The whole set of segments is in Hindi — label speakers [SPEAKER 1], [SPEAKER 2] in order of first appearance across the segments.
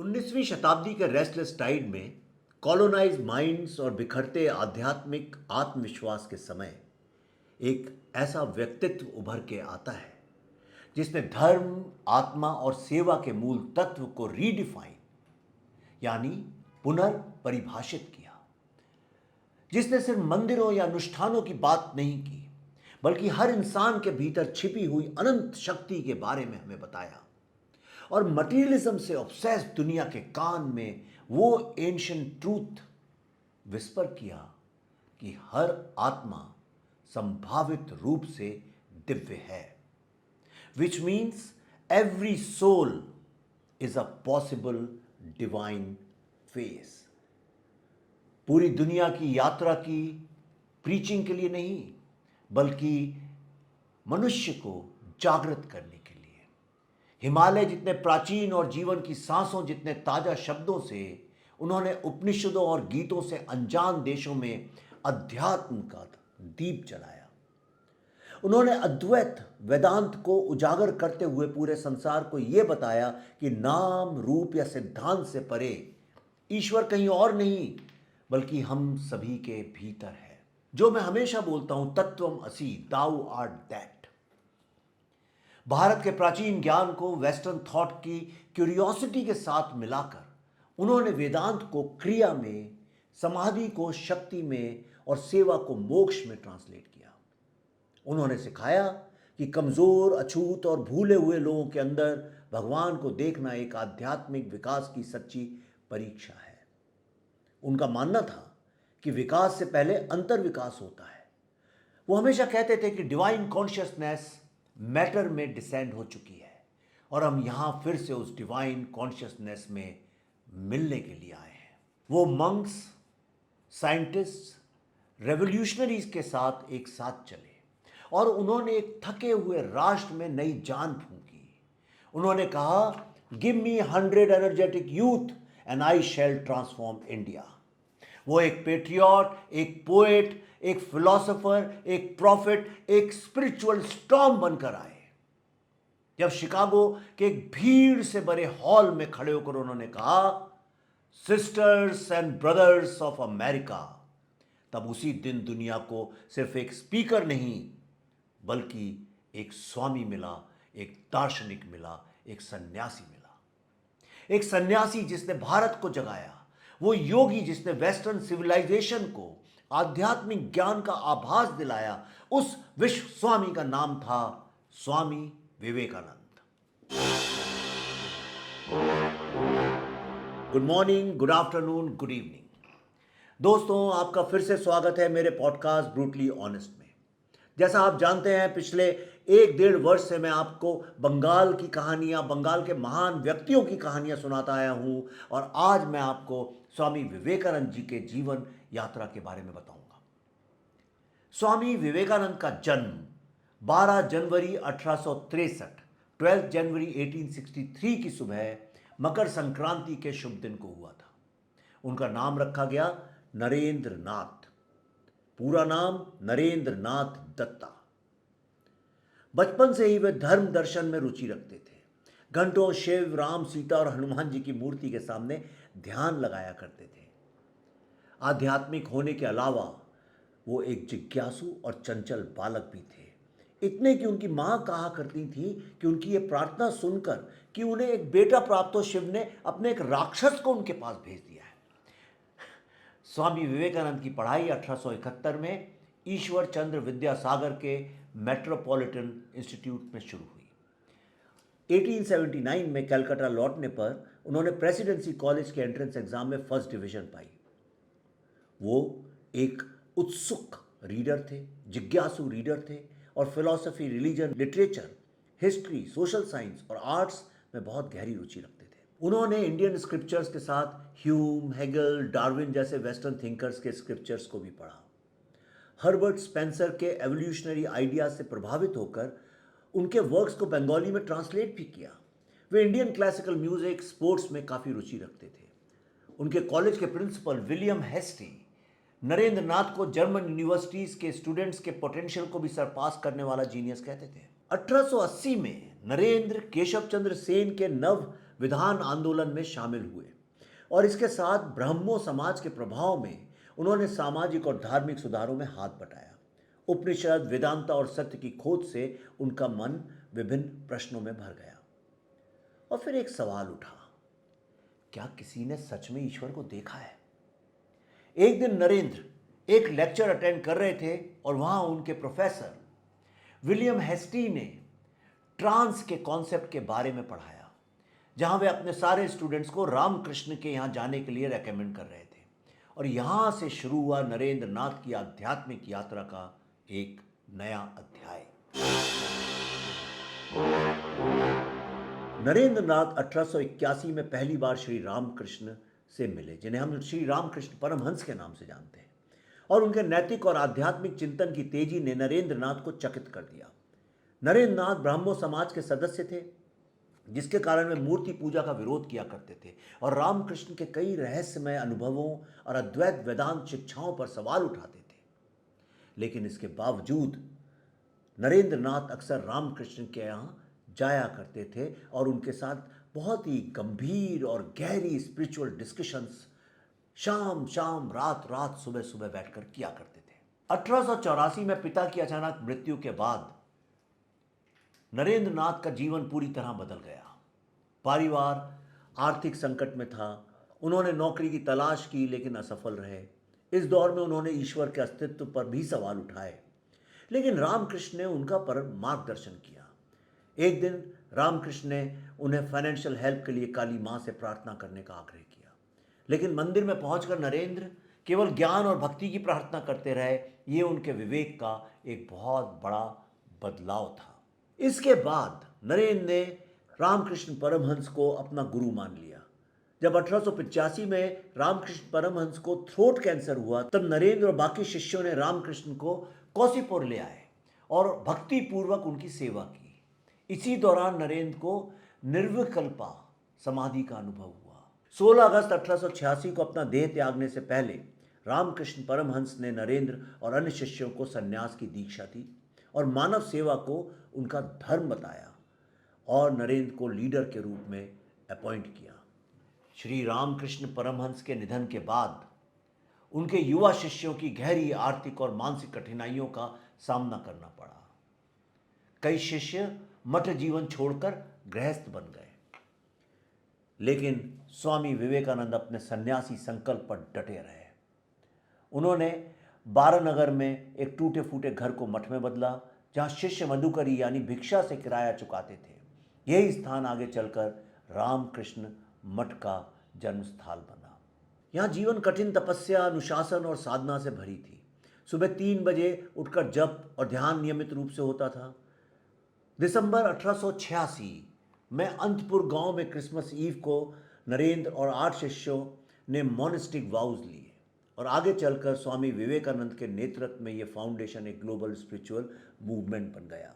[SPEAKER 1] 19वीं शताब्दी के रेस्टलेस टाइड में कॉलोनाइज माइंड्स और बिखरते आध्यात्मिक आत्मविश्वास के समय एक ऐसा व्यक्तित्व उभर के आता है जिसने धर्म, आत्मा और सेवा के मूल तत्व को रीडिफाइन यानी पुनर्परिभाषित किया। जिसने सिर्फ मंदिरों या अनुष्ठानों की बात नहीं की बल्कि हर इंसान के भीतर छिपी हुई अनंत शक्ति के बारे में हमें बताया और मटीरियलिज्म से ऑब्सेस्ड दुनिया के कान में वो एंशिएंट ट्रूथ विस्पर किया कि हर आत्मा संभावित रूप से दिव्य है, which means every soul is a possible divine face. पूरी दुनिया की यात्रा की प्रीचिंग के लिए नहीं बल्कि मनुष्य को जागृत करने के लिए। हिमालय जितने प्राचीन और जीवन की सांसों जितने ताजा शब्दों से उन्होंने उपनिषदों और गीतों से अनजान देशों में अध्यात्म का दीप जलाया। उन्होंने अद्वैत वेदांत को उजागर करते हुए पूरे संसार को यह बताया कि नाम, रूप या सिद्धांत से परे ईश्वर कहीं और नहीं बल्कि हम सभी के भीतर है। जो मैं हमेशा बोलता हूं, तत्वम असि, दाउ आर्ट दैट। भारत के प्राचीन ज्ञान को वेस्टर्न थॉट की क्यूरियोसिटी के साथ मिलाकर उन्होंने वेदांत को क्रिया में, समाधि को शक्ति में और सेवा को मोक्ष में ट्रांसलेट किया। उन्होंने सिखाया कि कमजोर, अछूत और भूले हुए लोगों के अंदर भगवान को देखना एक आध्यात्मिक विकास की सच्ची परीक्षा है। उनका मानना था कि विकास से पहले अंतर विकास होता है। वो हमेशा कहते थे कि डिवाइन कॉन्शियसनेस मैटर में डिसेंड हो चुकी है और हम यहां फिर से उस डिवाइन कॉन्शियसनेस में मिलने के लिए आए हैं। वो मंक्स, साइंटिस्ट, रेवोल्यूशनरीज के साथ एक साथ चले और उन्होंने एक थके हुए राष्ट्र में नई जान फूंकी। उन्होंने कहा, give me 100 energetic youth and I shall transform India. वो एक पेट्रियट, एक पोएट, एक फिलोसोफर, एक प्रॉफिट, एक स्पिरिचुअल स्टॉर्म बनकर आए। जब शिकागो के एक भीड़ से भरे हॉल में खड़े होकर उन्होंने कहा, sisters and brothers of America, तब उसी दिन दुनिया को सिर्फ एक स्पीकर नहीं बल्कि एक स्वामी मिला, एक दार्शनिक मिला, एक सन्यासी मिला। एक सन्यासी जिसने भारत को जगाया, वो योगी जिसने वेस्टर्न सिविलाइजेशन को आध्यात्मिक ज्ञान का आभास दिलाया। उस विश्व स्वामी का नाम था Swami Vivekananda. Good morning, good afternoon, good evening. दोस्तों, आपका फिर से स्वागत है मेरे पॉडकास्ट ब्रूटली ऑनेस्ट में। जैसा आप जानते हैं, पिछले 1-1.5 वर्ष से मैं आपको बंगाल की कहानियां, बंगाल के महान व्यक्तियों की कहानियां सुनाता आया हूं और आज मैं आपको स्वामी विवेकानंद जी के जीवन यात्रा के बारे में बताऊंगा। स्वामी विवेकानंद का जन्म 12 जनवरी 1863, 12 जनवरी 1863 की सुबह मकर संक्रांति के शुभ दिन को हुआ था। उनका नाम रखा गया नरेंद्र नाथ। पूरा नाम नरेंद्र नाथ दत्ता। बचपन से ही वे धर्म दर्शन में रुचि रखते थे। घंटों शिव, राम, सीता और हनुमान जी की मूर्ति के सामने ध्यान लगाया करते थे। आध्यात्मिक होने के अलावा वो एक जिज्ञासु और चंचल बालक भी थे। इतने कि उनकी मां कहा करती थी कि उनकी ये प्रार्थना सुनकर कि उन्हें एक बेटा प्राप्त हो, शिव ने अपने एक राक्षस को उनके पास भेज दिया है। स्वामी विवेकानंद की पढ़ाई 1871 में ईश्वर चंद्र विद्यासागर के मेट्रोपॉलिटन इंस्टीट्यूट में शुरू हुई। 1879 में कलकत्ता लौटने पर उन्होंने प्रेसिडेंसी कॉलेज के एंट्रेंस एग्जाम में फर्स्ट डिवीजन पाई। वो एक उत्सुक रीडर थे, जिज्ञासु रीडर थे और philosophy, religion, literature, history, social science और आर्ट्स में बहुत गहरी रुचि रखते थे। उन्होंने इंडियन स्क्रिप्चर्स के साथ ह्यूम, हेगल, डार्विन जैसे वेस्टर्न थिंकर्स के स्क्रिप्चर्स को भी पढ़ा। हर्बर्ट स्पेंसर के एवोल्यूशनरी आइडियाज से प्रभावित होकर उनके वर्क्स को बंगाली में ट्रांसलेट भी किया। वे इंडियन क्लासिकल म्यूजिक, स्पोर्ट्स में काफ़ी रुचि रखते थे। उनके कॉलेज के प्रिंसिपल विलियम हेस्टी नरेंद्र नाथ को जर्मन यूनिवर्सिटीज़ के स्टूडेंट्स के पोटेंशियल को भी सरपास करने वाला जीनियस कहते थे। 1880 में नरेंद्र केशव चंद्र सेन के नव विधान आंदोलन में शामिल हुए और इसके साथ ब्रह्मो समाज के प्रभाव में उन्होंने सामाजिक और धार्मिक सुधारों में हाथ बटाया। उपनिषद, वेदांता और सत्य की खोज से उनका मन विभिन्न प्रश्नों में भर गया। और फिर एक सवाल उठा, क्या किसी ने सच में ईश्वर को देखा है? एक दिन नरेंद्र एक लेक्चर अटेंड कर रहे थे और वहां उनके प्रोफेसर विलियम हेस्टी ने ट्रांस के कॉन्सेप्ट के बारे में पढ़ाया, जहां वे अपने सारे स्टूडेंट्स को रामकृष्ण के यहां जाने के लिए रेकमेंड कर रहे थे। और यहां से शुरू हुआ नरेंद्र नाथ की आध्यात्मिक यात्रा का एक नया अध्याय। नरेंद्र नाथ 1881 में पहली बार श्री रामकृष्ण से मिले, जिन्हें हम श्री रामकृष्ण परमहंस के नाम से जानते हैं, और उनके नैतिक और आध्यात्मिक चिंतन की तेजी ने नरेंद्र नाथ को चकित कर दिया। नरेंद्र नाथ ब्राह्मो समाज के सदस्य थे, जिसके कारण वे मूर्ति पूजा का विरोध किया करते थे और रामकृष्ण के कई रहस्यमय अनुभवों और अद्वैत वेदांत शिक्षाओं पर सवाल उठाते थे। लेकिन इसके बावजूद नरेंद्र नाथ अक्सर रामकृष्ण के यहाँ जाया करते थे और उनके साथ बहुत ही गंभीर और गहरी स्पिरिचुअल डिस्कशंस शाम शाम, रात रात, सुबह सुबह बैठकर किया करते थे। 1884 में पिता की अचानक मृत्यु के बाद नरेंद्र नाथ का जीवन पूरी तरह बदल गया। परिवार आर्थिक संकट में था। उन्होंने नौकरी की तलाश की लेकिन असफल रहे। इस दौर में उन्होंने ईश्वर के अस्तित्व पर भी सवाल उठाए, लेकिन रामकृष्ण ने उनका पर मार्गदर्शन किया। एक दिन रामकृष्ण ने उन्हें फाइनेंशियल हेल्प के लिए काली मां से प्रार्थना करने का आग्रह किया, लेकिन मंदिर में पहुंचकर नरेंद्र केवल ज्ञान और भक्ति की प्रार्थना करते रहे। ये उनके विवेक का एक बहुत बड़ा बदलाव था। इसके बाद नरेंद्र ने रामकृष्ण परमहंस को अपना गुरु मान लिया। जब 1885 में रामकृष्ण परमहंस को थ्रोट कैंसर हुआ, तब नरेंद्र और बाकी शिष्यों ने रामकृष्ण को कौसीपुर ले आए और भक्ति पूर्वक उनकी सेवा की। इसी दौरान नरेंद्र को निर्विकल्पा समाधि का अनुभव हुआ। 16 अगस्त 1886 को अपना देह त्यागने से पहले रामकृष्ण परमहंस ने नरेंद्र और अन्य शिष्यों को सन्यास की दीक्षा दी और मानव सेवा को उनका धर्म बताया और नरेंद्र को लीडर के रूप में अपॉइंट किया। श्री रामकृष्ण परमहंस के निधन के बाद उनके युवा शिष्यों की गहरी आर्थिक और मानसिक कठिनाइयों का सामना करना पड़ा। कई शिष्य मठ जीवन छोड़कर गृहस्थ बन गए, लेकिन स्वामी विवेकानंद अपने सन्यासी संकल्प पर डटे रहे। उन्होंने बारानगर में एक टूटे फूटे घर को मठ में बदला, जहां शिष्य मधुकरी यानी भिक्षा से किराया चुकाते थे। यही स्थान आगे चलकर रामकृष्ण मठ का जन्म स्थल बना। यहाँ जीवन कठिन तपस्या, अनुशासन और साधना से भरी थी। सुबह 3 बजे उठकर जप और ध्यान नियमित रूप से होता था। दिसंबर 1886 में अंतपुर गांव में क्रिसमस ईव को नरेंद्र और 8 शिष्यों ने मोनेस्टिक वाउज लिए और आगे चलकर स्वामी विवेकानंद के नेतृत्व में यह फाउंडेशन एक ग्लोबल स्पिरिचुअल मूवमेंट बन गया।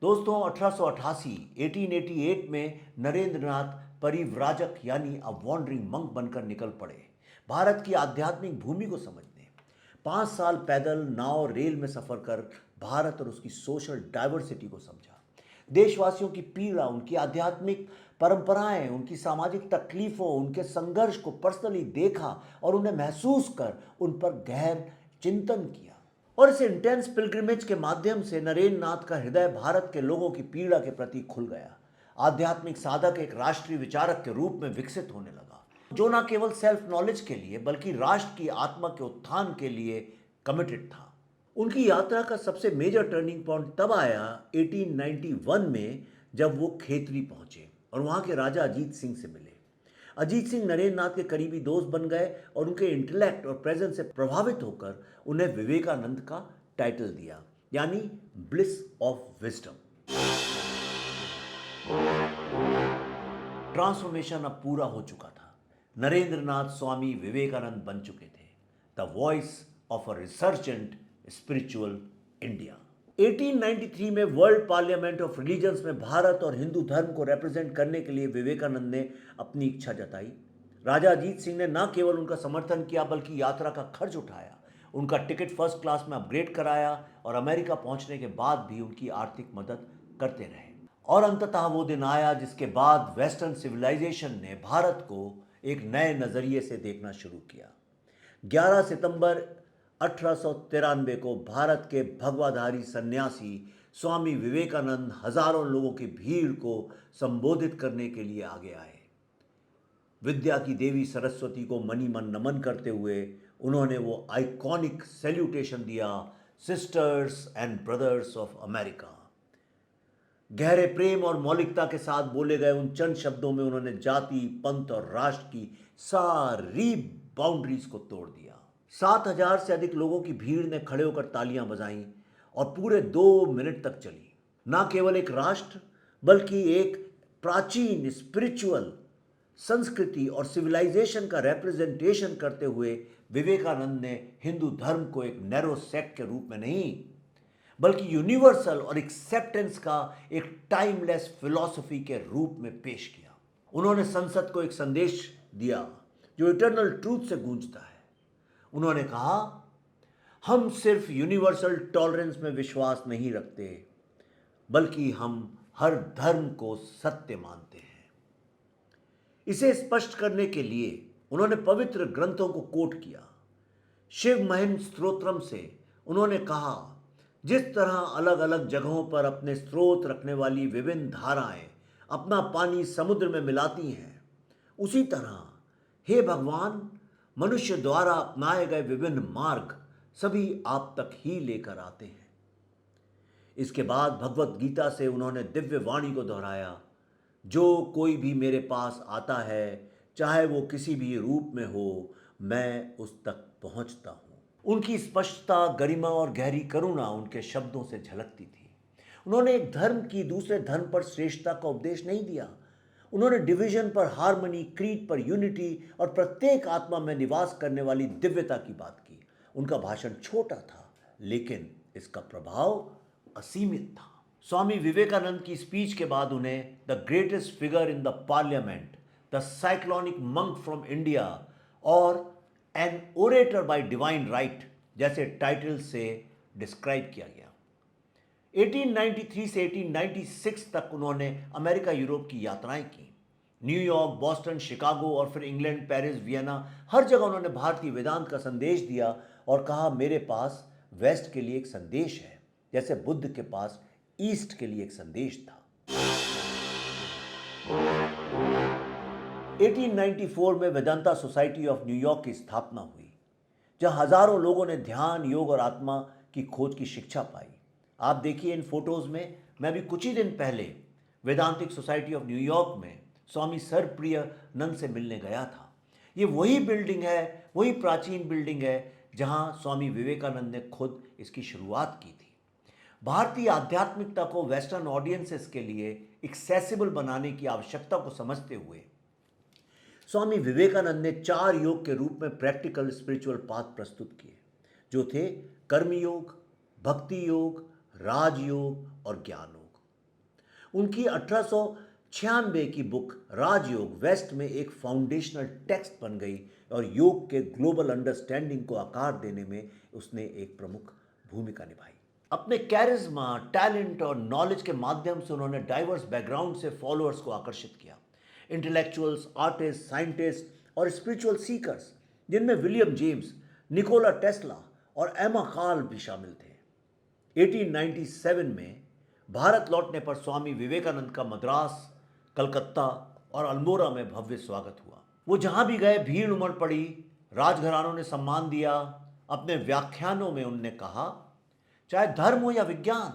[SPEAKER 1] दोस्तों, 1888 में नरेंद्र नाथ परिव्राजक यानी अ वॉन्डरिंग मंक बनकर निकल पड़े भारत की आध्यात्मिक भूमि को समझने। 5 साल पैदल, नाव, रेल में सफर कर भारत और उसकी सोशल डाइवर्सिटी को समझा। देशवासियों की पीड़ा, उनकी आध्यात्मिक परंपराएं, उनकी सामाजिक तकलीफों, उनके संघर्ष को पर्सनली देखा और उन्हें महसूस कर उन पर गहर चिंतन किया। और इस इंटेंस पिलग्रिमेज के माध्यम से नरेंद्र नाथ का हृदय भारत के लोगों की पीड़ा के प्रति खुल गया। आध्यात्मिक साधक एक राष्ट्रीय विचारक के रूप में विकसित होने लगा, जो न केवल सेल्फ नॉलेज के लिए बल्कि राष्ट्र की आत्मा के उत्थान के लिए कमिटेड था। उनकी यात्रा का सबसे मेजर टर्निंग पॉइंट तब आया 1891 में, जब वो खेतरी पहुंचे और वहां के राजा अजीत सिंह से मिले। अजीत सिंह नरेंद्र नाथ के करीबी दोस्त बन गए और उनके इंटेलेक्ट और प्रेजेंस से प्रभावित होकर उन्हें विवेकानंद का टाइटल दिया, यानी ब्लिस ऑफ विजडम। ट्रांसफॉर्मेशन अब पूरा हो चुका था। नरेंद्र नाथ स्वामी विवेकानंद बन चुके थे, the voice of a resurgent spiritual India. 1893 में वर्ल्ड पार्लियामेंट ऑफ रिलीजन्स में भारत और हिंदू धर्म को रिप्रेजेंट करने के लिए विवेकानंद ने अपनी इच्छा जताई। राजा अजीत सिंह ने न केवल उनका समर्थन किया बल्कि यात्रा का खर्च उठाया, उनका टिकट फर्स्ट क्लास में अपग्रेड कराया और अमेरिका पहुंचने के बाद भी उनकी आर्थिक मदद करते रहे। और अंततः वो दिन आया जिसके बाद वेस्टर्न सिविलाइजेशन ने भारत को एक नए नज़रिए से देखना शुरू किया। 11 सितंबर 1893 को भारत के भगवाधारी सन्यासी स्वामी विवेकानंद हजारों लोगों की भीड़ को संबोधित करने के लिए आगे आए। विद्या की देवी सरस्वती को मनी मन नमन करते हुए उन्होंने वो आइकॉनिक सैल्यूटेशन दिया, sisters and brothers of America. गहरे प्रेम और मौलिकता के साथ बोले गए उन चंद शब्दों में उन्होंने जाति, पंथ और राष्ट्र की सारी बाउंड्रीज को तोड़ दिया। 7,000 से अधिक लोगों की भीड़ ने खड़े होकर तालियां बजाईं और पूरे 2 मिनट तक चली। ना केवल एक राष्ट्र बल्कि एक प्राचीन स्पिरिचुअल संस्कृति और सिविलाइजेशन का रिप्रेजेंटेशन करते हुए विवेकानंद ने हिंदू धर्म को एक नैरो सेक्ट के रूप में नहीं बल्कि यूनिवर्सल और एक्सेप्टेंस का एक टाइमलेस फिलॉसफी के रूप में पेश किया। उन्होंने संसद को एक संदेश दिया जो इटर्नल ट्रूथ से गूंजता है। उन्होंने कहा, हम सिर्फ यूनिवर्सल टॉलरेंस में विश्वास नहीं रखते बल्कि हम हर धर्म को सत्य मानते हैं। इसे स्पष्ट करने के लिए उन्होंने पवित्र ग्रंथों को कोट किया। शिव महिम स्तोत्रम से उन्होंने कहा, जिस तरह अलग अलग जगहों पर अपने स्रोत रखने वाली विभिन्न धाराएं अपना पानी समुद्र में मिलाती हैं, उसी तरह हे भगवान, मनुष्य द्वारा अपनाए गए विभिन्न मार्ग सभी आप तक ही लेकर आते हैं। इसके बाद भगवत गीता से उन्होंने दिव्य वाणी को दोहराया, जो कोई भी मेरे पास आता है, चाहे वो किसी भी रूप में हो, मैं उस तक पहुंचता हूं। उनकी स्पष्टता, गरिमा और गहरी करुणा उनके शब्दों से झलकती थी। उन्होंने एक धर्म की दूसरे धर्म पर श्रेष्ठता का उपदेश नहीं दिया। उन्होंने डिवीजन पर हार्मनी, क्रीड पर यूनिटी और प्रत्येक आत्मा में निवास करने वाली दिव्यता की बात की। उनका भाषण छोटा था लेकिन इसका प्रभाव असीमित था। स्वामी विवेकानंद की स्पीच के बाद उन्हें the greatest figure in the parliament, the cyclonic monk from India और an orator by divine right जैसे टाइटल से डिस्क्राइब किया गया। 1893 से 1896 तक उन्होंने अमेरिका यूरोप की यात्राएं की। न्यूयॉर्क, बॉस्टन, शिकागो और फिर इंग्लैंड, पेरिस, वियना, हर जगह उन्होंने भारतीय वेदांत का संदेश दिया और कहा, मेरे पास वेस्ट के लिए एक संदेश है जैसे बुद्ध के पास ईस्ट के लिए एक संदेश था। 1894 में वेदांता सोसाइटी ऑफ न्यूयॉर्क की स्थापना हुई, जहां हजारों लोगों ने ध्यान, योग और आत्मा की खोज की शिक्षा पाई। आप देखिए इन फोटोज में, मैं भी कुछ ही दिन पहले वेदांतिक सोसाइटी ऑफ न्यूयॉर्क में स्वामी सरप्रियानंद से मिलने गया था। ये वही बिल्डिंग है, वही प्राचीन बिल्डिंग है जहां स्वामी विवेकानंद ने खुद इसकी शुरुआत की थी। भारतीय आध्यात्मिकता को वेस्टर्न ऑडियंसेस के लिए एक्सेसिबल बनाने की आवश्यकता को समझते हुए स्वामी विवेकानंद ने 4 योग के रूप में प्रैक्टिकल स्पिरिचुअल पाथ प्रस्तुत किए, जो थे कर्मयोग, भक्ति योग, राजयोग और ज्ञान योग। उनकी 1896 की बुक राजयोग वेस्ट में एक फाउंडेशनल टेक्स्ट बन गई और योग के ग्लोबल अंडरस्टैंडिंग को आकार देने में उसने एक प्रमुख भूमिका निभाई। अपने कैरिज्मा, टैलेंट और नॉलेज के माध्यम से उन्होंने डाइवर्स बैकग्राउंड से फॉलोअर्स को आकर्षित किया। इंटेलेक्चुअल्स, आर्टिस्ट, साइंटिस्ट और स्पिरिचुअल सीकर्स, जिनमें विलियम जेम्स, निकोला टेस्ला और एमा कार्ल भी शामिल थे। 1897 में भारत लौटने पर स्वामी विवेकानंद का मद्रास, कलकत्ता और अल्मोड़ा में भव्य स्वागत हुआ। वो जहां भी गए भीड़ उमड़ पड़ी, राजघरानों ने सम्मान दिया। अपने व्याख्यानों में उन्होंने कहा, चाहे धर्म हो या विज्ञान,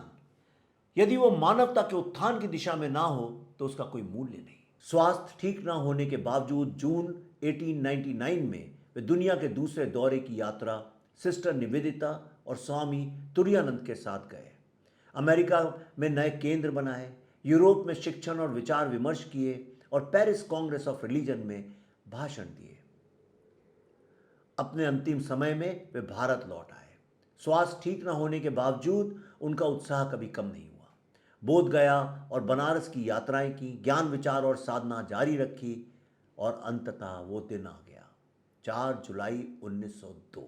[SPEAKER 1] यदि वो मानवता के उत्थान की दिशा में ना हो तो उसका कोई मूल्य नहीं। स्वास्थ्य ठीक ना होने के बावजूद जून 1899 में वे दुनिया के दूसरे दौरे की यात्रा सिस्टर निवेदिता और स्वामी तुरानंद के साथ गए। अमेरिका में नए केंद्र बनाए, यूरोप में शिक्षण और विचार विमर्श किए और पेरिस कांग्रेस ऑफ रिलीजन में भाषण दिए। अपने अंतिम समय में वे भारत लौट आए। स्वास्थ्य ठीक न होने के बावजूद उनका उत्साह कभी कम नहीं हुआ। बोध गया और बनारस की यात्राएं की, ज्ञान, विचार और साधना जारी रखी और अंततः वो दिन आ गया, 4 जुलाई 1902।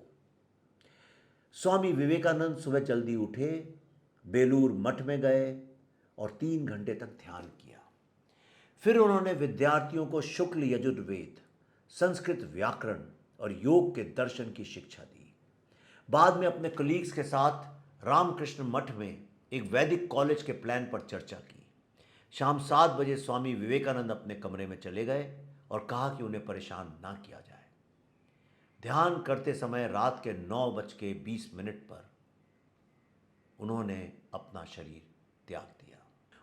[SPEAKER 1] स्वामी विवेकानंद सुबह जल्दी उठे, बेलूर मठ में गए और 3 घंटे तक ध्यान किया। फिर उन्होंने विद्यार्थियों को शुक्ल यजुर्वेद, संस्कृत व्याकरण और योग के दर्शन की शिक्षा दी। बाद में अपने कलीग्स के साथ रामकृष्ण मठ में एक वैदिक कॉलेज के प्लान पर चर्चा की। शाम 7 बजे स्वामी विवेकानंद अपने कमरे में चले गए और कहा कि उन्हें परेशान ना किया जाए। ध्यान करते समय रात के 9:20 पर उन्होंने अपना शरीर त्याग दिया।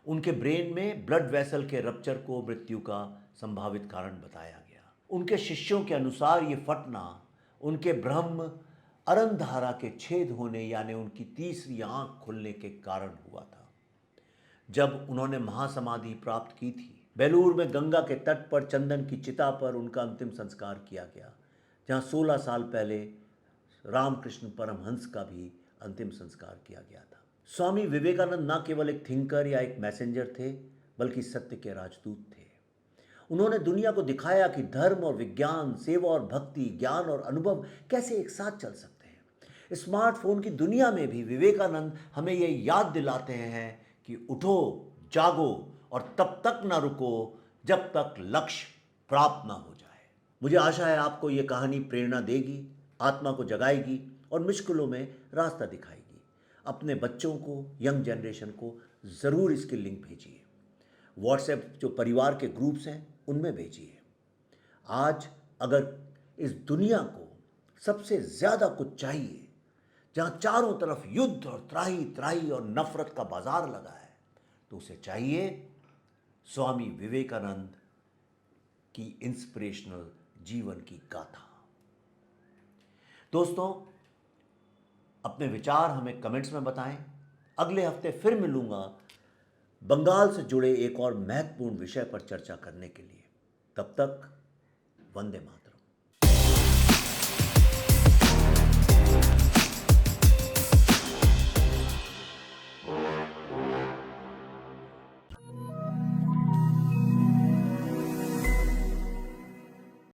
[SPEAKER 1] उनके ब्रेन में ब्लड वेसल के रप्चर को मृत्यु का संभावित कारण बताया गया। उनके शिष्यों के अनुसार ये फटना उनके ब्रह्म अरंधारा के छेद होने यानी उनकी तीसरी आंख खुलने के कारण हुआ था। जब उन्होंने महासमाधि प्राप्त की थी, बेलूर में गंगा के तट पर चंदन की चिता पर उनका अंतिम संस्कार किया गया, जहां 16 साल पहले रामकृष्ण परमहंस का भी अंतिम संस्कार किया गया था। स्वामी विवेकानंद न केवल एक थिंकर या एक मैसेंजर थे, बल्कि सत्य के राजदूत थे। उन्होंने दुनिया को दिखाया कि धर्म और विज्ञान, सेवा और भक्ति, ज्ञान और अनुभव कैसे एक साथ चल सकते हैं। स्मार्टफोन की दुनिया में भी विवेकानंद हमें यह याद दिलाते हैं कि उठो, जागो और तब तक ना रुको जब तक लक्ष्य प्राप्त ना हो जाए। मुझे आशा है आपको यह कहानी प्रेरणा देगी, आत्मा को जगाएगी और मुश्किलों में रास्ता दिखाएगी। अपने बच्चों को, यंग जनरेशन को ज़रूर इसकी लिंक भेजिए। व्हाट्सएप जो परिवार के ग्रुप्स हैं उनमें भेजिए। आज अगर इस दुनिया को सबसे ज़्यादा कुछ चाहिए, जहाँ चारों तरफ युद्ध और त्राही त्राही और नफरत का बाजार लगा है, तो उसे चाहिए स्वामी विवेकानंद की इंस्पिरेशनल जीवन की गाथा। दोस्तों, अपने विचार हमें कमेंट्स में बताएं। अगले हफ्ते फिर मिलूंगा बंगाल से जुड़े एक और महत्वपूर्ण विषय पर चर्चा करने के लिए। तब तक वंदे मातरम।